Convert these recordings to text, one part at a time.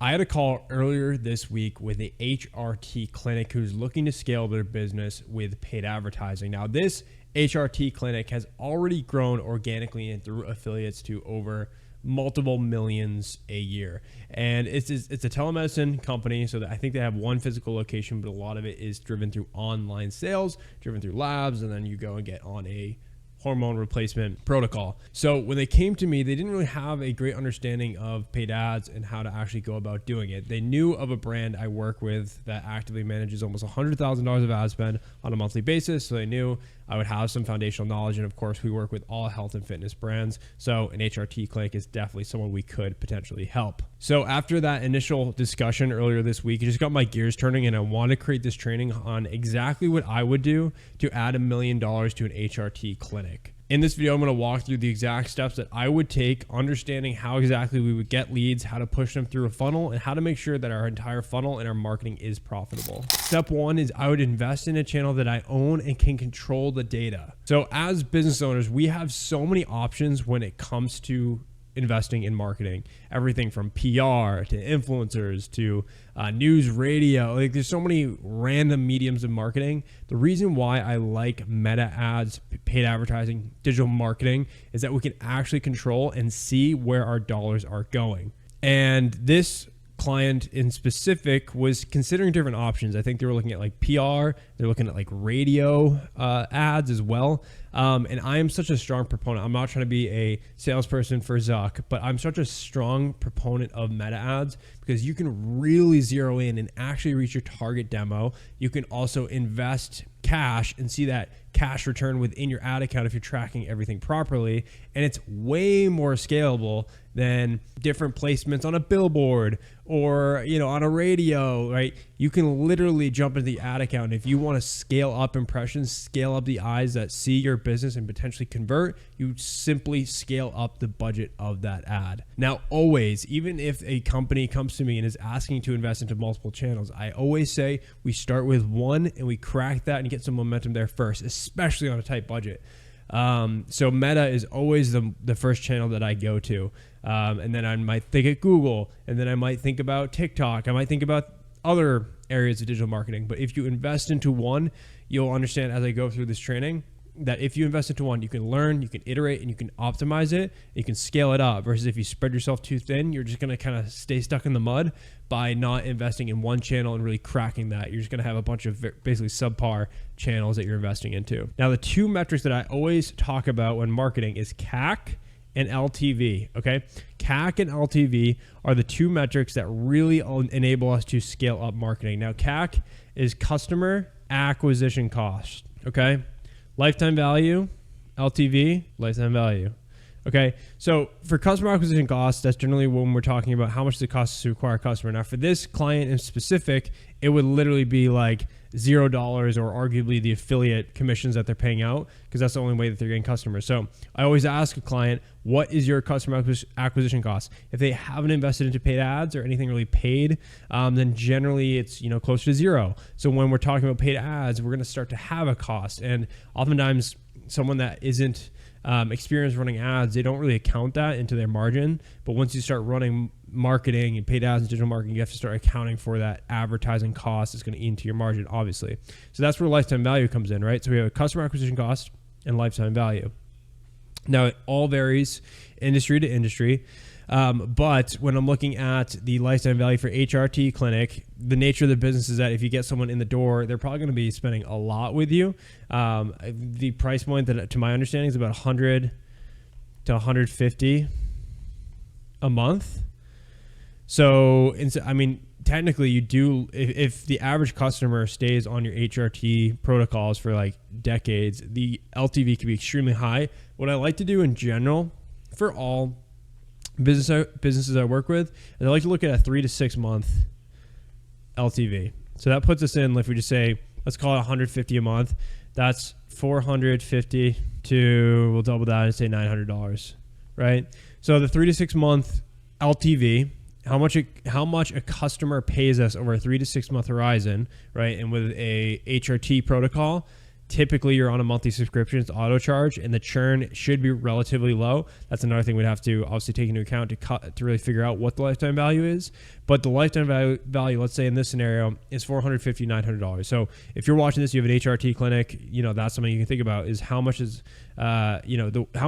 I had a call earlier this week with a HRT clinic who's looking to scale their business with paid advertising. Now, this HRT clinic has already grown organically and through affiliates to over multiple millions a year. And it's a telemedicine company, so that I think they have one physical location, but a lot of it is driven through online sales, driven through labs, and then you go and get on a hormone replacement protocol. So when they came to me, they didn't really have a great understanding of paid ads and how to actually go about doing it. They knew of a brand I work with that actively manages almost $100,000 of ad spend on a monthly basis. So they knew I would have some foundational knowledge. And of course, we work with all health and fitness brands. So an HRT clinic is definitely someone we could potentially help. So after that initial discussion earlier this week, it just got my gears turning, and I want to create this training on exactly what I would do to add $1 million to an HRT clinic. In this video, I'm going to walk through the exact steps that I would take, understanding how exactly we would get leads, how to push them through a funnel, and how to make sure that our entire funnel and our marketing is profitable. Step one is I would invest in a channel that I own and can control the data. So as business owners, we have so many options when it comes to investing in marketing. Everything from PR to influencers to news, radio. Like, there's so many random mediums of marketing. The reason why I like meta ads, paid advertising, digital marketing is that we can actually control and see where our dollars are going. And this client in specific was considering different options. I think they were looking at like PR, they're looking at like radio ads as well. And I am such a strong proponent. I'm not trying to be a salesperson for Zuck, but I'm such a strong proponent of meta ads because you can really zero in and actually reach your target demo. You can also invest cash and see that cash return within your ad account if you're tracking everything properly. And it's way more scalable than different placements on a billboard or, on a radio, right? You can literally jump into the ad account. And if you want to scale up impressions, scale up the eyes that see your business and potentially convert, you simply scale up the budget of that ad. Now, always, even if a company comes to me and is asking to invest into multiple channels, I always say we start with one and we crack that and get some momentum there first, especially on a tight budget. So Meta is always the first channel that I go to. And then I might think at Google, and then I might think about TikTok. I might think about other areas of digital marketing. But if you invest into one, you'll understand as I go through this training that if you invest into one, you can learn, you can iterate, and you can optimize it. You can scale it up versus if you spread yourself too thin, you're just going to kind of stay stuck in the mud by not investing in one channel and really cracking that. You're just going to have a bunch of basically subpar channels that you're investing into. Now, the two metrics that I always talk about when marketing is CAC and LTV, okay? CAC and LTV are the two metrics that really enable us to scale up marketing. Now, CAC is customer acquisition cost, okay? Lifetime value, LTV, lifetime value. Okay, so for customer acquisition costs, that's generally when we're talking about how much it costs to acquire a customer. Now, for this client in specific, it would literally be like $0 or arguably the affiliate commissions that they're paying out because that's the only way that they're getting customers. So I always ask a client, what is your customer acquisition cost? If they haven't invested into paid ads or anything really paid, then generally it's closer to zero. So when we're talking about paid ads, we're going to start to have a cost. And oftentimes someone that isn't experienced running ads, they don't really account that into their margin. But once you start running marketing and paid ads and digital marketing, you have to start accounting for that advertising cost that's going to eat into your margin, obviously. So that's where lifetime value comes in, right? So we have a customer acquisition cost and lifetime value. Now, it all varies industry to industry. But when I'm looking at the lifetime value for HRT clinic, the nature of the business is that if you get someone in the door, they're probably going to be spending a lot with you. The price point that, to my understanding, is about $100 to $150 a month. So, technically you do, if the average customer stays on your HRT protocols for like decades, the LTV can be extremely high. What I like to do in general for all businesses I work with, and I like to look at a 3 to 6 month LTV. So that puts us in, if we just say, let's call it $150 a month, that's $450 to, we'll double that and say $900, right? So the 3 to 6 month LTV, how much a customer pays us over a 3 to 6 month horizon, right? And with a HRT protocol, typically you're on a monthly subscription, it's auto charge, and the churn should be relatively low. That's another thing we'd have to obviously take into account to really figure out what the lifetime value is. But the lifetime value, let's say in this scenario, is $450, $900. So if you're watching this, you have an HRT clinic, that's something you can think about is how much is, how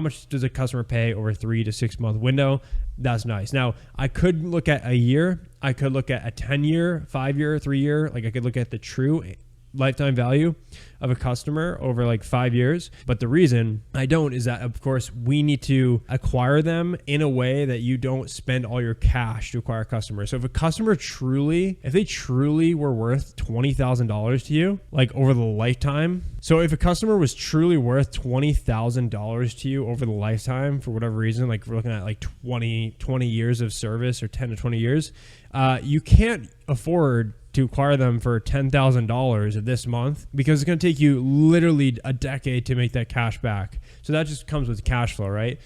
much does a customer pay over a 3 to 6 month window? That's nice. Now, I could look at a year. I could look at a 10-year, 5-year, 3-year. Like I could look at the true lifetime value of a customer over like 5 years. But the reason I don't is that, of course, we need to acquire them in a way that you don't spend all your cash to acquire customers. So if a customer if they truly were worth $20,000 to you, like over the lifetime. So if a customer was truly worth $20,000 to you over the lifetime, for whatever reason, like we're looking at like 20 years of service or 10 to 20 years, you can't afford to acquire them for $10,000 this month because it's going to take you literally a decade to make that cash back. So that just comes with cash flow, right?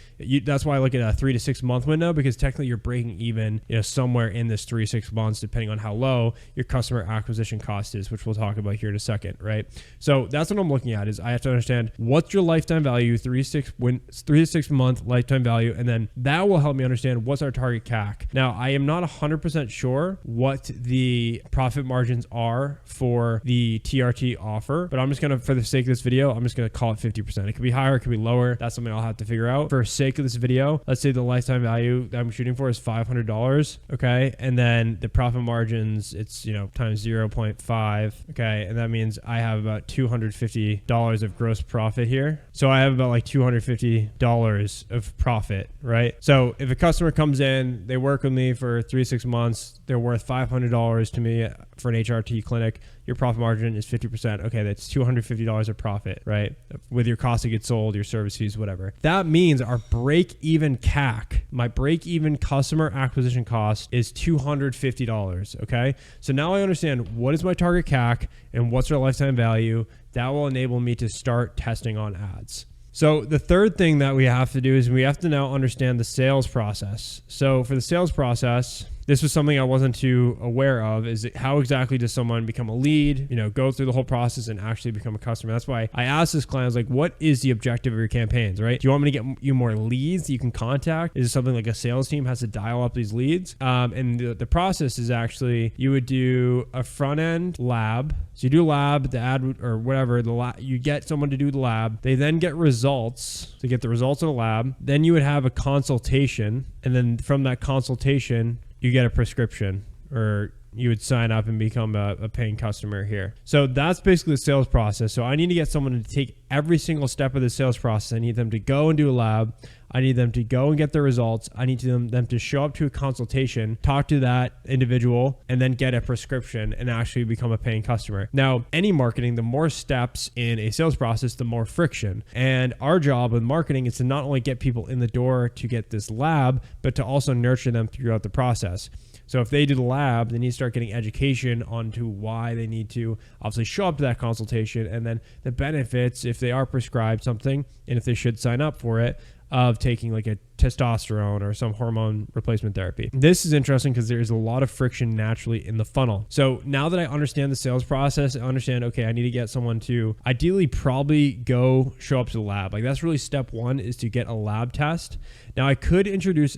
That's why I look at a 3 to 6 month window, because technically you're breaking even, somewhere in this 3 to 6 months, depending on how low your customer acquisition cost is, which we'll talk about here in a second, right? So that's what I'm looking at is I have to understand what's your lifetime value, 3 to 6 month lifetime value, and then that will help me understand what's our target CAC. Now, I am not 100% sure what the profit margins are for the TRT offer, but I'm just gonna, for the sake of this video, I'm just gonna call it 50%. It could be higher, it could be lower. That's something I'll have to figure out. For sake of this video, let's say the lifetime value that I'm shooting for is $500, okay? And then the profit margins, it's, times 0.5, okay? And that means I have about $250 of gross profit here. So I have about like $250 of profit, right? So if a customer comes in, they work with me for 3 to 6 months, they're worth $500 to me for an HRT clinic, your profit margin is 50%. Okay, that's $250 of profit, right? With your cost of goods sold, your service fees, whatever. That means our break-even CAC, my break-even customer acquisition cost is $250, okay? So now I understand what is my target CAC and what's our lifetime value. That will enable me to start testing on ads. So the third thing that we have to do is we have to now understand the sales process. So for the sales process, this was something I wasn't too aware of, is how exactly does someone become a lead, go through the whole process and actually become a customer. That's why I asked this client, I was like, what is the objective of your campaigns, right? Do you want me to get you more leads that you can contact? Is it something like a sales team has to dial up these leads? And the process is actually, you would do a front end lab. So you do a lab, the ad or whatever, you get someone to do the lab. They then get results. To get the results of the lab. Then you would have a consultation. And then from that consultation, you get a prescription, or you would sign up and become a paying customer here. So that's basically the sales process. So I need to get someone to take every single step of the sales process. I need them to go and do a lab. I need them to go and get the results. I need them to show up to a consultation, talk to that individual, and then get a prescription and actually become a paying customer. Now, any marketing, the more steps in a sales process, the more friction. And our job with marketing is to not only get people in the door to get this lab, but to also nurture them throughout the process. So if they do the lab, they need to start getting education onto why they need to obviously show up to that consultation, and then the benefits if they are prescribed something and if they should sign up for it, of taking like a testosterone or some hormone replacement therapy. This is interesting because there's a lot of friction naturally in the funnel. So now that I understand the sales process, I understand, okay, I need to get someone to ideally probably go show up to the lab. Like that's really step one, is to get a lab test. Now I could introduce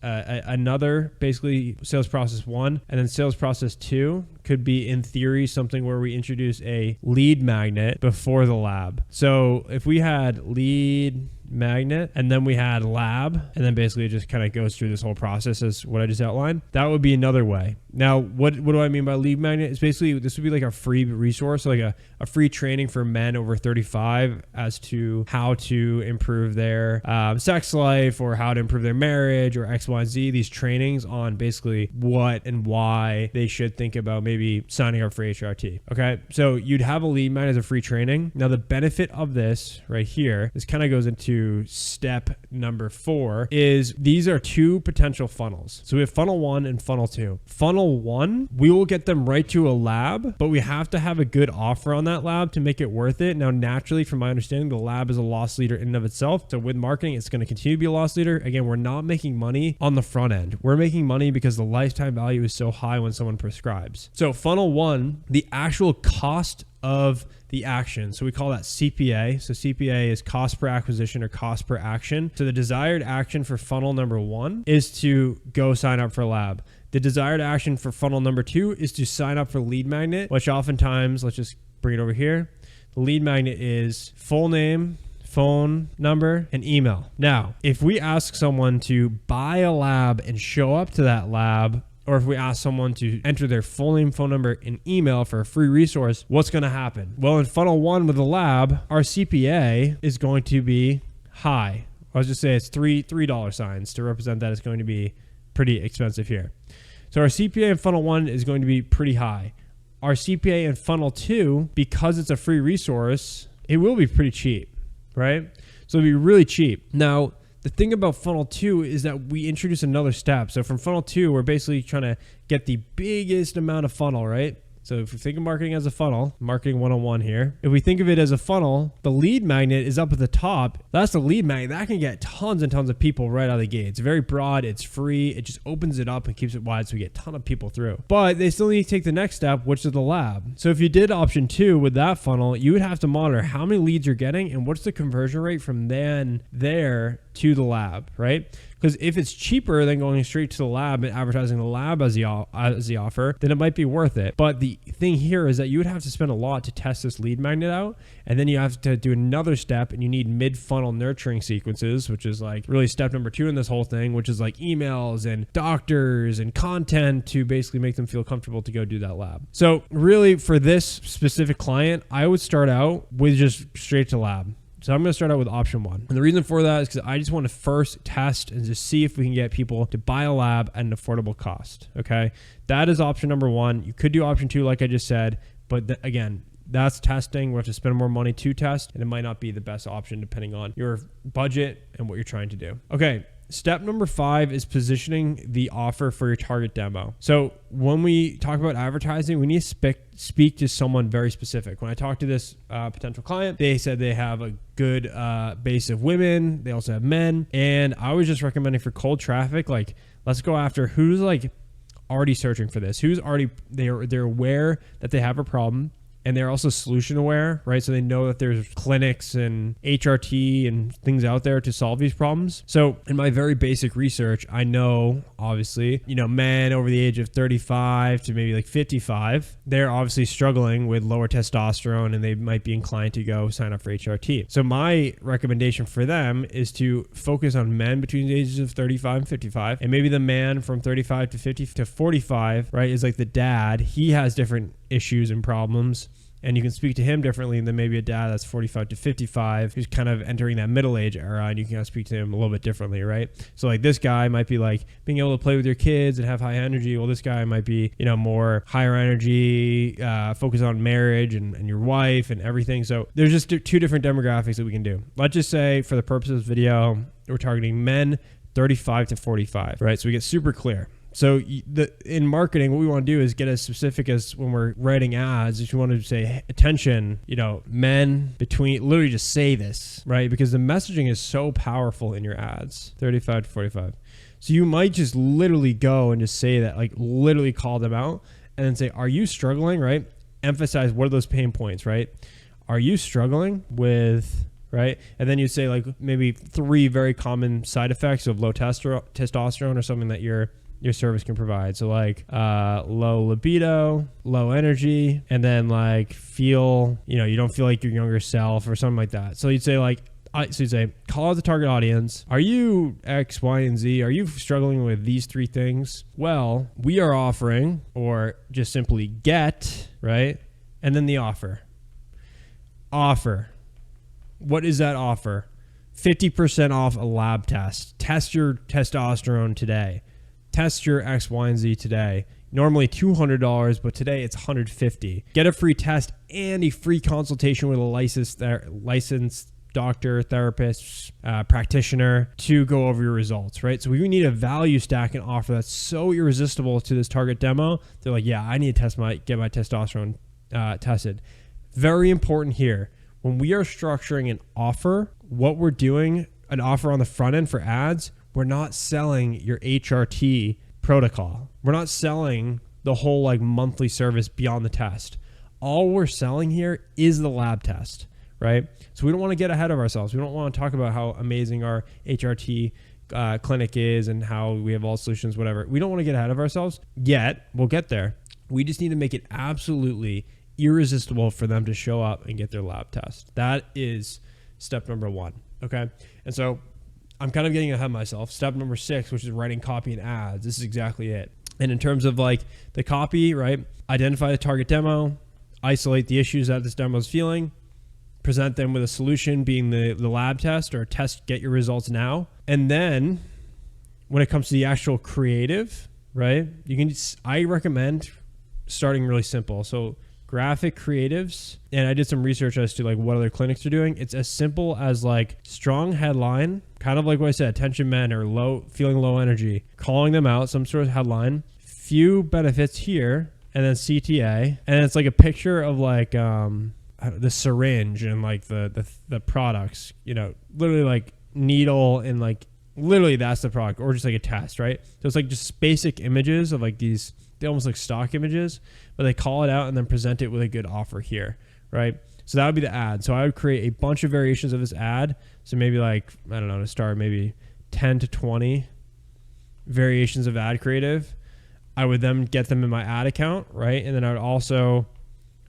another basically sales process 1, and then sales process 2 could be in theory something where we introduce a lead magnet before the lab. So if we had lead magnet and then we had lab, and then basically it just kind of goes through this whole process as what I just outlined, that would be another way. Now, what do I mean by lead magnet? It's basically, this would be like a free resource, like a free training for men over 35 as to how to improve their sex life, or how to improve their marriage, or X, Y, Z, these trainings on basically what and why they should think about maybe signing up for HRT. Okay. So you'd have a lead magnet as a free training. Now the benefit of this right here, this kind of goes into step number 4, is these are 2 potential funnels. So we have funnel 1 and funnel 2. Funnel 1, we will get them right to a lab, but we have to have a good offer on that lab to make it worth it. Now, naturally, from my understanding, the lab is a loss leader in and of itself. So with marketing, it's going to continue to be a loss leader. Again, we're not making money on the front end. We're making money because the lifetime value is so high when someone prescribes. So funnel 1, the actual cost of the action. So we call that CPA. So CPA is cost per acquisition or cost per action. So the desired action for funnel number 1 is to go sign up for lab. The desired action for funnel number 2 is to sign up for lead magnet, which oftentimes, let's just bring it over here. The lead magnet is full name, phone number, and email. Now, if we ask someone to buy a lab and show up to that lab, or if we ask someone to enter their full name, phone number, and email for a free resource, what's going to happen? Well, in funnel 1 with the lab, our CPA is going to be high. I'll just say it's $3 signs to represent that it's going to be pretty expensive here. So our CPA in funnel 1 is going to be pretty high. Our CPA in funnel 2, because it's a free resource, it will be pretty cheap, right? So it'll be really cheap. Now, the thing about funnel 2 is that we introduce another step. So from funnel 2, we're basically trying to get the biggest amount of funnel, right? So if we think of marketing as a funnel, marketing 101 here, if we think of it as a funnel, the lead magnet is up at the top. That's the lead magnet. That can get tons and tons of people right out of the gate. It's very broad. It's free. It just opens it up and keeps it wide so we get a ton of people through. But they still need to take the next step, which is the lab. So if you did option 2 with that funnel, you would have to monitor how many leads you're getting and what's the conversion rate from then there to the lab, right? Because if it's cheaper than going straight to the lab and advertising the lab as the offer, then it might be worth it. But the thing here is that you would have to spend a lot to test this lead magnet out. And then you have to do another step, and you need mid-funnel nurturing sequences, which is like really step number 2 in this whole thing, which is like emails and doctors and content to basically make them feel comfortable to go do that lab. So really for this specific client, I would start out with just straight to lab. So I'm going to start out with option 1. And the reason for that is because I just want to first test and just see if we can get people to buy a lab at an affordable cost. Okay. That is option number 1. You could do option 2, like I just said, but again, that's testing. We have to spend more money to test, and it might not be the best option depending on your budget and what you're trying to do. Okay. Step number 5 is positioning the offer for your target demo. So when we talk about advertising, we need to speak to someone very specific. When I talked to this potential client, they said they have a good base of women. They also have men. And I was just recommending for cold traffic, like let's go after who's like already searching for this, who's already, they're aware that they have a problem. And they're also solution aware, right? So they know that there's clinics and HRT and things out there to solve these problems. So in my very basic research, I know, obviously, men over the age of 35 to maybe like 55, they're obviously struggling with lower testosterone and they might be inclined to go sign up for HRT. So my recommendation for them is to focus on men between the ages of 35 and 55. And maybe the man from 35 to 50 to 45, right, is like the dad. He has different issues and problems. And you can speak to him differently than maybe a dad that's 45 to 55 who's kind of entering that middle age era, and you can kind of speak to him a little bit differently, right? So like this guy might be like being able to play with your kids and have high energy. Well, this guy might be, more higher energy, focus on marriage and your wife and everything. So there's just 2 different demographics that we can do. Let's just say for the purpose of this video, we're targeting men 35 to 45, right? So we get super clear. So in marketing, what we want to do is get as specific as when we're writing ads. If you want to say, hey, attention, men between, literally just say this, right? Because the messaging is so powerful in your ads, 35 to 45. So you might just literally go and just say that, like literally call them out and then say, are you struggling, right? Emphasize what are those pain points, right? Are you struggling with... right? And then you say like maybe 3 very common side effects of low testosterone or something that your service can provide. So like low libido, low energy, and then like feel, you don't feel like your younger self or something like that. So you'd say call out the target audience. Are you X, Y, and Z? Are you struggling with these 3 things? Well, we are offering, or just simply get, right? And then the offer. What is that offer? 50% off a lab test. Test your testosterone today. Test your X, Y, and Z today. Normally $200, but today it's $150. Get a free test and a free consultation with a licensed doctor, therapist, practitioner to go over your results, right? So we need a value stack and offer that's so irresistible to this target demo. They're like, yeah, I need to get my testosterone tested. Very important here. When we are structuring an offer, what we're doing, an offer on the front end for ads, we're not selling your HRT protocol. We're not selling the whole like monthly service beyond the test. all we're selling here is the lab test, right? So we don't want to get ahead of ourselves. We don't want to talk about how amazing our HRT clinic is and how we have all solutions, whatever. We don't want to get ahead of ourselves yet. We'll get there. We just need to make it absolutely irresistible for them to show up and get their lab test. That is step number 1. Okay. And so I'm kind of getting ahead of myself. Step number 6, which is writing copy and ads. This is exactly it. And in terms of like the copy, right? Identify the target demo, isolate the issues that this demo is feeling, present them with a solution being the lab test or test, get your results now. And then when it comes to the actual creative, right? I recommend starting really simple. So graphic creatives, and I did some research as to like what other clinics are doing. It's as simple as like strong headline, kind of like what I said, attention men or feeling low energy, calling them out, some sort of headline, few benefits here, and then CTA, and it's like a picture of like the syringe and like the products, literally like needle and like literally that's the product, or just like a test, right? So it's like just basic images of like these, they almost like stock images, but they call it out and then present it with a good offer here, right? So that would be the ad. So I would create a bunch of variations of this ad. So maybe like, I don't know, to start maybe 10 to 20 variations of ad creative. I would then get them in my ad account, right? And then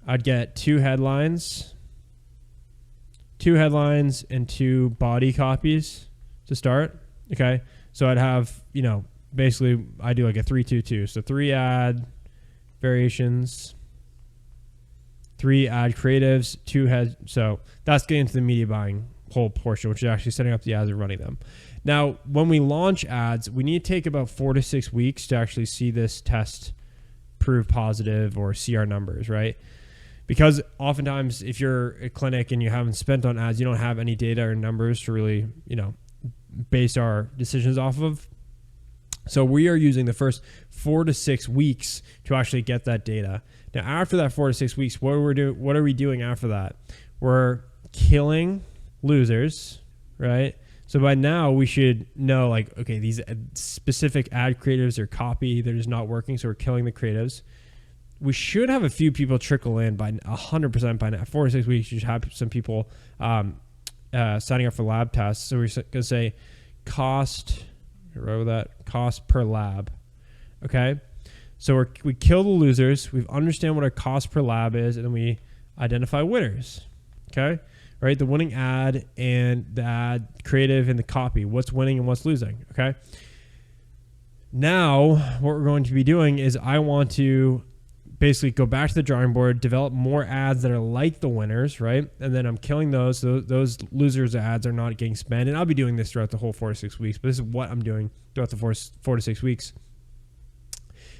I'd get 2 headlines and 2 body copies to start. Okay. So I'd have, basically I do like a 3-2-2. So 3 ad variations, 3 ad creatives, 2 head. So that's getting into the media buying whole portion, which is actually setting up the ads and running them. Now, when we launch ads, we need to take about 4 to 6 weeks to actually see this test prove positive or see our numbers, right? Because oftentimes if you're a clinic and you haven't spent on ads, you don't have any data or numbers to really, base our decisions off of. So we are using the first 4 to 6 weeks to actually get that data. Now, after that 4 to 6 weeks, what are we doing after that? We're killing losers, right? So by now we should know like, okay, these specific ad creatives or copy, they're just not working. So we're killing the creatives. We should have a few people trickle in by 100% by now. 4 to 6 weeks, you should have some people signing up for lab tests. So we're going to say cost per lab. Okay. So we kill the losers. We understand what our cost per lab is, and then we identify winners. Okay. Right. The winning ad and the ad creative and the copy, what's winning and what's losing. Okay. Now what we're going to be doing is I want to basically go back to the drawing board, develop more ads that are like the winners, right? And then I'm killing those. Those losers ads are not getting spent. And I'll be doing this throughout the whole 4 to 6 weeks, but this is what I'm doing throughout the 4 to 6 weeks.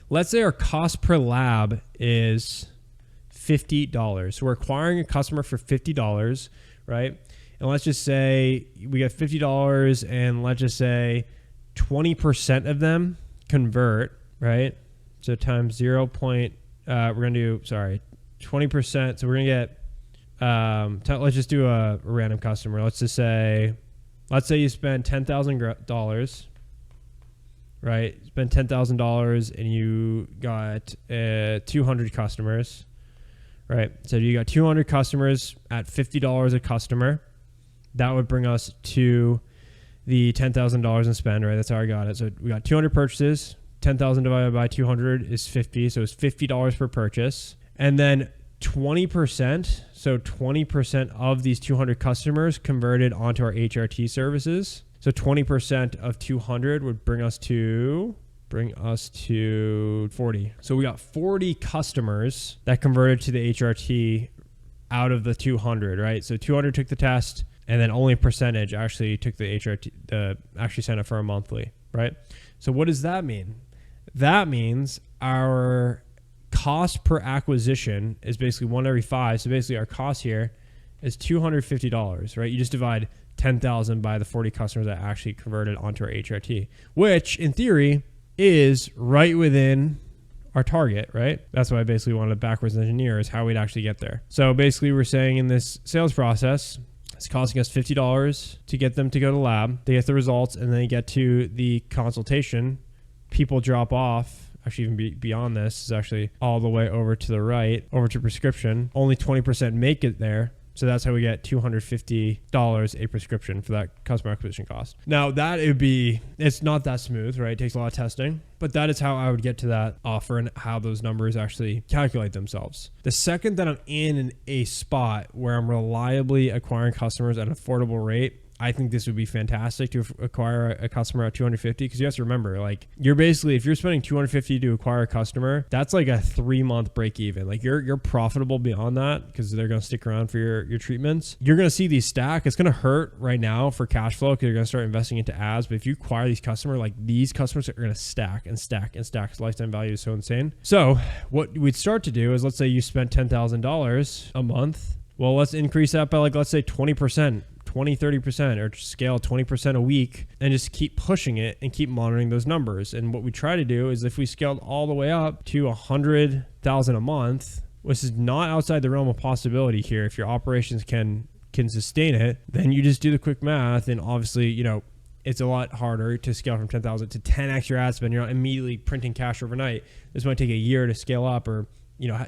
Let's say our cost per lab is $50. So we're acquiring a customer for $50, right? And let's just say we get $50 and let's just say 20% of them convert, right? So times 20%. So we're going to get, let's just do a random customer. Let's say you spend $10,000, right? Spend $10,000 and you got 200 customers, right? So you got 200 customers at $50 a customer. That would bring us to the $10,000 in spend, right? That's how I got it. So we got 200 purchases. 10,000 divided by 200 is 50. So it's $50 per purchase. And then 20%. So 20% of these 200 customers converted onto our HRT services. So 20% of 200 would bring us to 40. So we got 40 customers that converted to the HRT out of the 200, right? So 200 took the test, and then only a percentage actually took the HRT, actually signed up for a monthly, right? So what does that mean? That means our cost per acquisition is basically 1 every 5. So basically our cost here is $250, right? You just divide 10,000 by the 40 customers that actually converted onto our HRT, which in theory is right within our target, right? That's why I basically wanted to backwards engineer is how we'd actually get there. So basically we're saying in this sales process, it's costing us $50 to get them to go to lab. They get the results and then they get to the consultation. People drop off actually even beyond this is actually all the way over to the right, over to prescription. Only 20% make it there. So that's how we get $250 a prescription for that customer acquisition cost. Now that it's not that smooth, right? It takes a lot of testing, but that is how I would get to that offer and how those numbers actually calculate themselves. The second that I'm in a spot where I'm reliably acquiring customers at an affordable rate, I think this would be fantastic to acquire a customer at 250, because you have to remember, like, you're basically, if you're spending 250 to acquire a customer, that's like a 3-month break even. Like you're profitable beyond that because they're going to stick around for your treatments. You're going to see these stack. It's going to hurt right now for cash flow because you're going to start investing into ads. But if you acquire these customers, like these customers are going to stack and stack and stack. Lifetime value is so insane. So what we'd start to do is, let's say you spent $10,000 a month. Well, let's increase that by, like, let's say 20%. 20-30%, or scale 20% a week, and just keep pushing it and keep monitoring those numbers. And what we try to do is, if we scaled all the way up to 100,000 a month, which is not outside the realm of possibility here, if your operations can sustain it, then you just do the quick math. And obviously, you know, it's a lot harder to scale from 10,000 to 10x your ad spend. You're not immediately printing cash overnight. This might take a year to scale up, or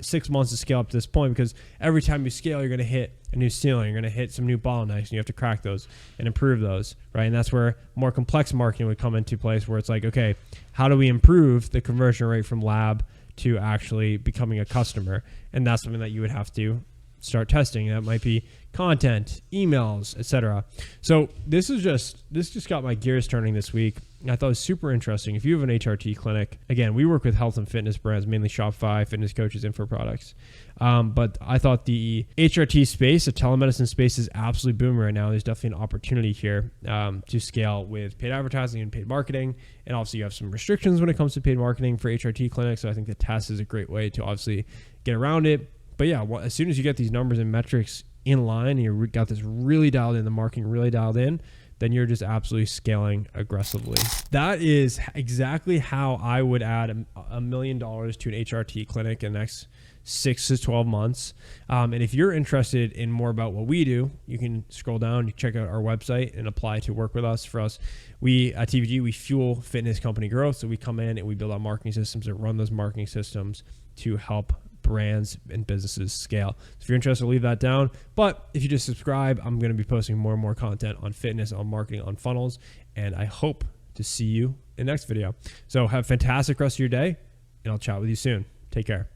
6 months to scale up to this point, because every time you scale, you're going to hit a new ceiling. You're going to hit some new bottlenecks, and you have to crack those and improve those, right? And that's where more complex marketing would come into place, where it's like, okay, how do we improve the conversion rate from lab to actually becoming a customer? And that's something that you would have to start testing. That might be content, emails, etc. So this just got my gears turning this week. I thought it was super interesting. If you have an HRT clinic, again, we work with health and fitness brands, mainly Shopify, fitness coaches, info products. But I thought the HRT space, the telemedicine space, is absolutely booming right now. There's definitely an opportunity here to scale with paid advertising and paid marketing. And obviously you have some restrictions when it comes to paid marketing for HRT clinics. So I think the test is a great way to obviously get around it. But yeah, as soon as you get these numbers and metrics in line, and you got this really dialed in, the marketing really dialed in, then you're just absolutely scaling aggressively. That is exactly how I would add $1 million to an HRT clinic in the next 6 to 12 months. And if you're interested in more about what we do, you can scroll down, you check out our website and apply to work with us. For us, we at TVG, we fuel fitness company growth. So we come in and we build out marketing systems that run those marketing systems to help brands and businesses scale. So if you're interested, leave that down. But if you just subscribe, I'm going to be posting more and more content on fitness, on marketing, on funnels. And I hope to see you in the next video. So have a fantastic rest of your day, and I'll chat with you soon. Take care.